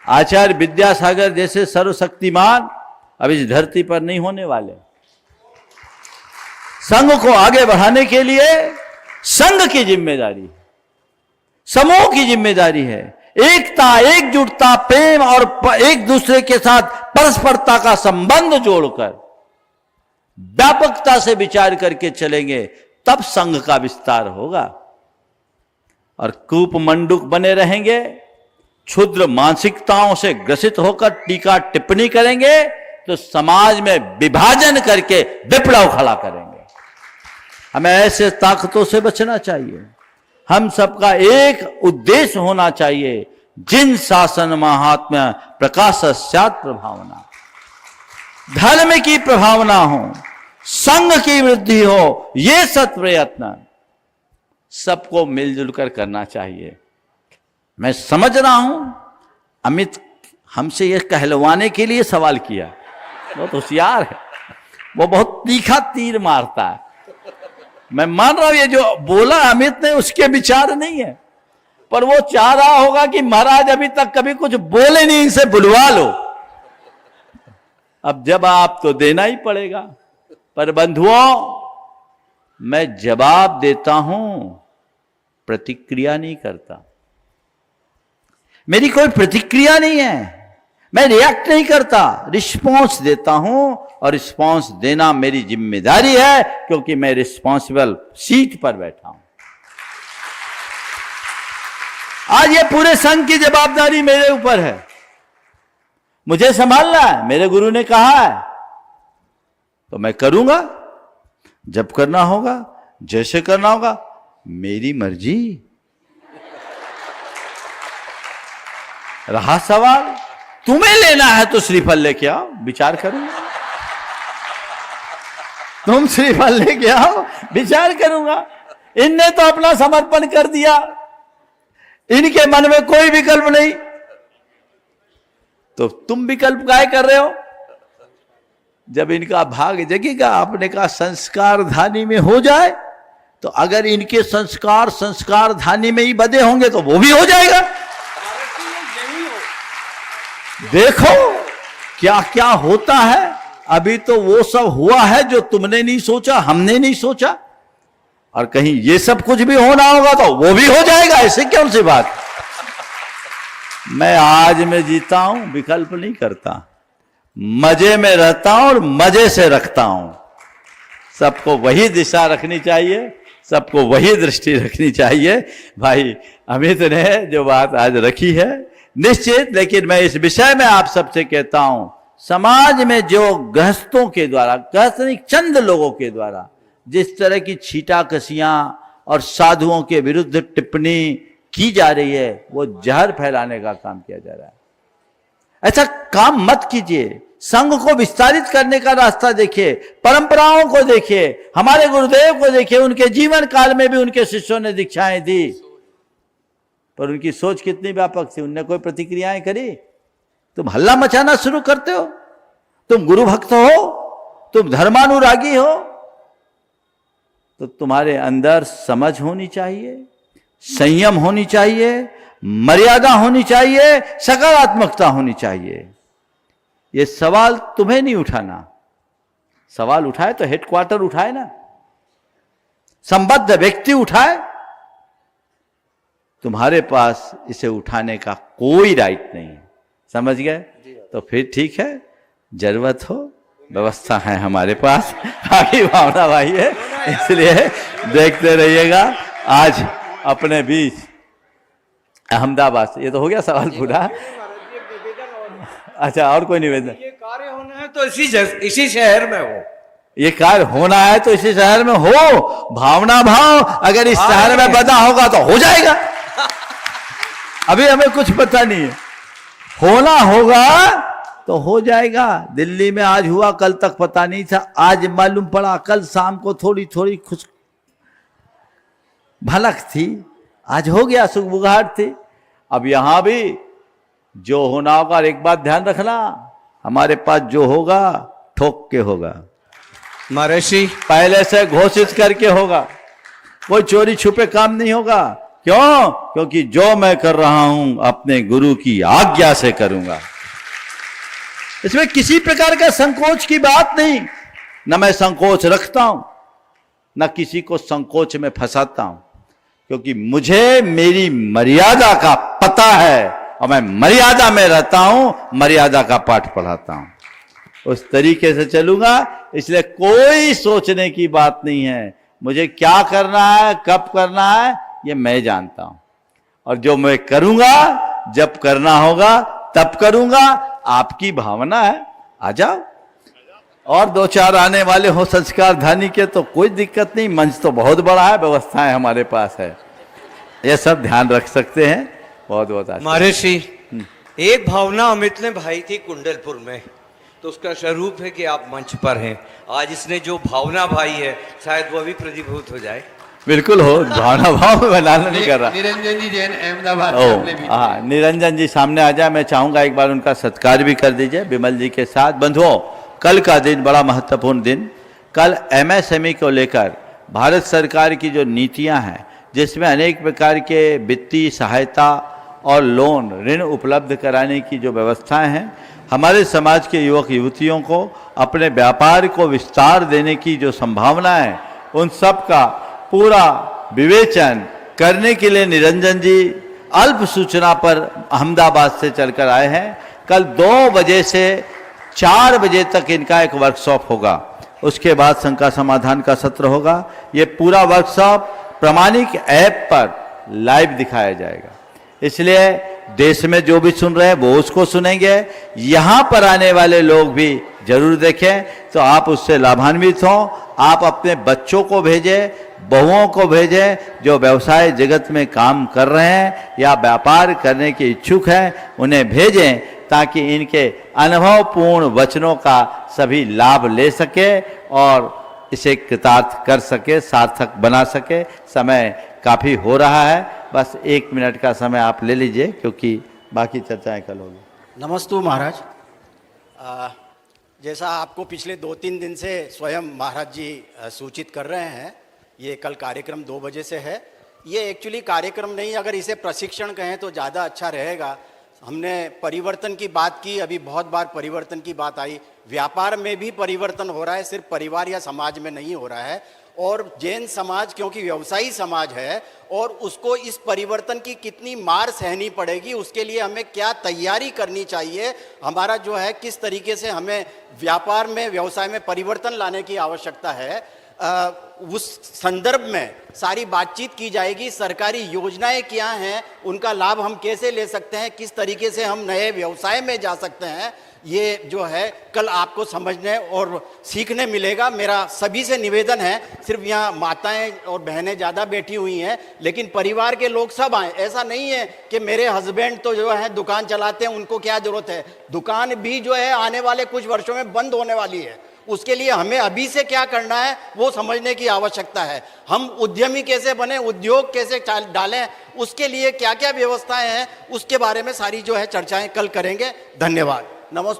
आचार्य विद्यासागर जैसे सर्वशक्तिमान अब इस धरती पर नहीं होने वाले। संघ को आगे बढ़ाने के लिए संघ की जिम्मेदारी, समूह की जिम्मेदारी है। एकता, एकजुटता, प्रेम और एक दूसरे के साथ परस्परता का संबंध जोड़कर व्यापकता से विचार करके चलेंगे, तब संघ का विस्तार होगा। और कूप मंडूक बने रहेंगे, क्षुद्र मानसिकताओं से ग्रसित होकर टीका टिप्पणी करेंगे, तो समाज में विभाजन करके विप्लव खड़ा करेंगे। हमें ऐसे ताकतों से बचना चाहिए। हम सबका एक उद्देश्य होना चाहिए, जिन शासन महात्म्य प्रकाश स्यात् प्रभावना, धर्म की प्रभावना हो, संघ की वृद्धि हो, ये सत प्रयत्न सबको मिलजुल कर करना चाहिए। मैं समझ रहा हूं अमित हमसे यह कहलवाने के लिए सवाल किया, बहुत होशियार है, वो बहुत तीखा तीर मारता है। मैं मान रहा हूं ये जो बोला अमित ने उसके विचार नहीं है, पर वो चाह रहा होगा कि महाराज अभी तक कभी कुछ बोले नहीं, इनसे बुलवा लो। अब जवाब तो देना ही पड़ेगा। पर बंधुओं, मैं जवाब देता हूं, प्रतिक्रिया नहीं करता। मेरी कोई प्रतिक्रिया नहीं है, मैं रिएक्ट नहीं करता, रिस्पॉन्स देता हूं। और रिस्पॉन्स देना मेरी जिम्मेदारी है, क्योंकि मैं रिस्पॉन्सिबल सीट पर बैठा हूं। आज ये पूरे संघ की जवाबदारी मेरे ऊपर है, मुझे संभालना है। मेरे गुरु ने कहा है तो मैं करूंगा, जब करना होगा, जैसे करना होगा, मेरी मर्जी। रहा सवाल, तुम्हें लेना है तो श्रीफल लेके आओ, विचार करूंगा। तुम श्रीफल लेके आओ, विचार करूंगा। इनने तो अपना समर्पण कर दिया, इनके मन में कोई विकल्प नहीं, तो तुम विकल्प काहे कर रहे हो? जब इनका भाग जगेगा, आपने कहा संस्कार धानी में हो जाए, तो अगर इनके संस्कार धानी में ही बदे होंगे तो वो भी हो जाएगा। देखो क्या क्या होता है। अभी तो वो सब हुआ है जो तुमने नहीं सोचा, हमने नहीं सोचा, और कहीं ये सब कुछ भी होना होगा तो वो भी हो जाएगा। ऐसे कौन सी बात। मैं आज में जीता हूं, विकल्प नहीं करता, मजे में रहता हूं और मजे से रखता हूं। सबको वही दिशा रखनी चाहिए, सबको वही दृष्टि रखनी चाहिए। भाई अमित ने जो बात आज रखी है निश्चित, लेकिन मैं इस विषय में आप सबसे कहता हूं, समाज में जो गृहस्थों के द्वारा, गृहस्थ नहीं चंद लोगों के द्वारा जिस तरह की छीटाकसियां और साधुओं के विरुद्ध टिप्पणी की जा रही है, वो जहर फैलाने का काम किया जा रहा है। ऐसा काम मत कीजिए। संघ को विस्तारित करने का रास्ता देखिए, परंपराओं को देखिए, हमारे गुरुदेव को देखिए। उनके जीवन काल में भी उनके शिष्यों ने दीक्षाएं दी, पर उनकी सोच कितनी व्यापक थी, उनने कोई प्रतिक्रियाएं करी? तुम हल्ला मचाना शुरू करते हो, तुम गुरु भक्त हो, तुम धर्मानुरागी हो, तो तुम्हारे अंदर समझ होनी चाहिए, संयम होनी चाहिए, मर्यादा होनी चाहिए, सकारात्मकता होनी चाहिए। ये सवाल तुम्हें नहीं उठाना, सवाल उठाए तो हेडक्वार्टर उठाए ना, संबद्ध व्यक्ति उठाए। तुम्हारे पास इसे उठाने का कोई राइट नहीं है, समझ गए? तो फिर ठीक है, जरूरत हो व्यवस्था है हमारे पास, आगे भावना भाई है, इसलिए देखते रहिएगा। आज अपने बीच अहमदाबाद से, ये तो हो गया सवाल पूरा। अच्छा, और कोई निवेदन? ये कार्य होना है तो इसी शहर में हो, ये कार्य होना है तो इसी शहर में हो। भावना भाव अगर इस शहर में बदा होगा तो हो जाएगा। अभी हमें कुछ पता नहीं है, होना होगा तो हो जाएगा। दिल्ली में आज हुआ, कल तक पता नहीं था, आज मालूम पड़ा, कल शाम को थोड़ी थोड़ी खुश भनक थी, आज हो गया, सुगबुगाहट थी। अब यहां भी जो होना होगा, एक बात ध्यान रखना, हमारे पास जो होगा ठोक के होगा, महर्षि पहले से घोषित करके होगा, कोई चोरी छुपे काम नहीं होगा। क्यों? क्योंकि जो मैं कर रहा हूं अपने गुरु की आज्ञा से करूंगा। इसमें किसी प्रकार का संकोच की बात नहीं, न मैं संकोच रखता हूं न किसी को संकोच में फंसाता हूं, क्योंकि मुझे मेरी मर्यादा का पता है और मैं मर्यादा में रहता हूं, मर्यादा का पाठ पढ़ाता हूं, उस तरीके से चलूंगा। इसलिए कोई सोचने की बात नहीं है। मुझे क्या करना है, कब करना है, ये मैं जानता हूं, और जो मैं करूंगा जब करना होगा तब करूंगा। आपकी भावना है, आ जाओ, और दो चार आने वाले हो संस्कार धानी के तो कोई दिक्कत नहीं, मंच तो बहुत बड़ा है, व्यवस्थाएं हमारे पास है, ये सब ध्यान रख सकते हैं। बहुत बहुत आशीर्वाद। महर्षि, एक भावना अमित ने भाई थी कुंडलपुर में, तो उसका स्वरूप है कि आप मंच पर हैं। आज इसने जो भावना भाई है, शायद वो भी प्रतिभूत हो जाए। बिल्कुल हो, भावना भाव में बनाना नहीं कर रहा। निरंजन जी जैन अहमदाबाद से हमने भी हाँ, निरंजन जी सामने आ जाए। मैं चाहूंगा एक बार उनका सत्कार भी कर दीजिए विमल जी के साथ। बंधुओं, कल का दिन बड़ा महत्वपूर्ण दिन। कल एमएसएमई को लेकर भारत सरकार की जो नीतियां हैं, जिसमें अनेक प्रकार के वित्तीय सहायता और लोन ऋण उपलब्ध कराने की जो व्यवस्थाएं हैं, हमारे समाज के युवक युवतियों को अपने व्यापार को विस्तार देने की जो संभावना है, उन सब का पूरा विवेचन करने के लिए निरंजन जी अल्प सूचना पर अहमदाबाद से चलकर आए हैं। कल 2 बजे से 4 बजे तक इनका एक वर्कशॉप होगा, उसके बाद शंका समाधान का सत्र होगा। ये पूरा वर्कशॉप प्रामाणिक ऐप पर लाइव दिखाया जाएगा, इसलिए देश में जो भी सुन रहे हैं वो उसको सुनेंगे, यहाँ पर आने वाले लोग भी जरूर देखें, तो आप उससे लाभान्वित हों। आप अपने बच्चों को भेजें, बहुओं को भेजें जो व्यवसाय जगत में काम कर रहे हैं या व्यापार करने के इच्छुक हैं, उन्हें भेजें, ताकि इनके अनुभवपूर्ण वचनों का सभी लाभ ले सके और इसे कृतार्थ कर सके, सार्थक बना सके। समय काफ़ी हो रहा है, बस 1 मिनट का समय आप ले लीजिए, क्योंकि बाकी चर्चाएं कल होगी। नमस्तु महाराज। जैसा आपको पिछले 2-3 दिन से स्वयं महाराज जी सूचित कर रहे हैं, ये कल कार्यक्रम 2 बजे से है। ये एक्चुअली कार्यक्रम नहीं, अगर इसे प्रशिक्षण कहें तो ज़्यादा अच्छा रहेगा। हमने परिवर्तन की बात की, अभी बहुत बार परिवर्तन की बात आई। व्यापार में भी परिवर्तन हो रहा है, सिर्फ परिवार या समाज में नहीं हो रहा है। और जैन समाज क्योंकि व्यवसायी समाज है, और उसको इस परिवर्तन की कितनी मार सहनी पड़ेगी, उसके लिए हमें क्या तैयारी करनी चाहिए, हमारा जो है किस तरीके से हमें व्यापार में, व्यवसाय में परिवर्तन लाने की आवश्यकता है, उस संदर्भ में सारी बातचीत की जाएगी। सरकारी योजनाएं क्या हैं, उनका लाभ हम कैसे ले सकते हैं, किस तरीके से हम नए व्यवसाय में जा सकते हैं, ये जो है कल आपको समझने और सीखने मिलेगा। मेरा सभी से निवेदन है, सिर्फ यहाँ माताएं और बहनें ज़्यादा बैठी हुई हैं, लेकिन परिवार के लोग सब आएँ। ऐसा नहीं है कि मेरे हस्बैंड तो जो है दुकान चलाते हैं, उनको क्या ज़रूरत है। दुकान भी जो है आने वाले कुछ वर्षों में बंद होने वाली है, उसके लिए हमें अभी से क्या करना है वो समझने की आवश्यकता है। हम उद्यमी कैसे बने, उद्योग कैसे डालें, उसके लिए क्या क्या व्यवस्थाएं हैं, उसके बारे में सारी जो है चर्चाएं कल करेंगे। धन्यवाद। नमस्ते।